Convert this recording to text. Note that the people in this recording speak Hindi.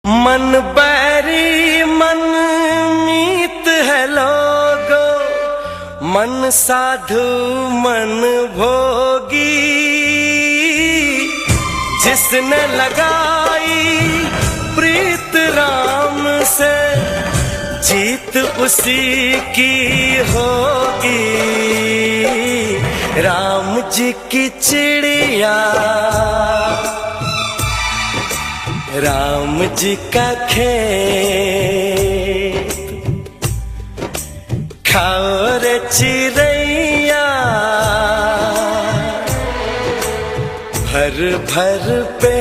मन बैरी मन मीत है लोगो, मन साधु मन भोगी। जिसने लगाई प्रीत राम से, जीत उसी की होगी। राम जी की चिड़िया, राम जी का खेत, खाओ रे चिड़ैया भर भर पे।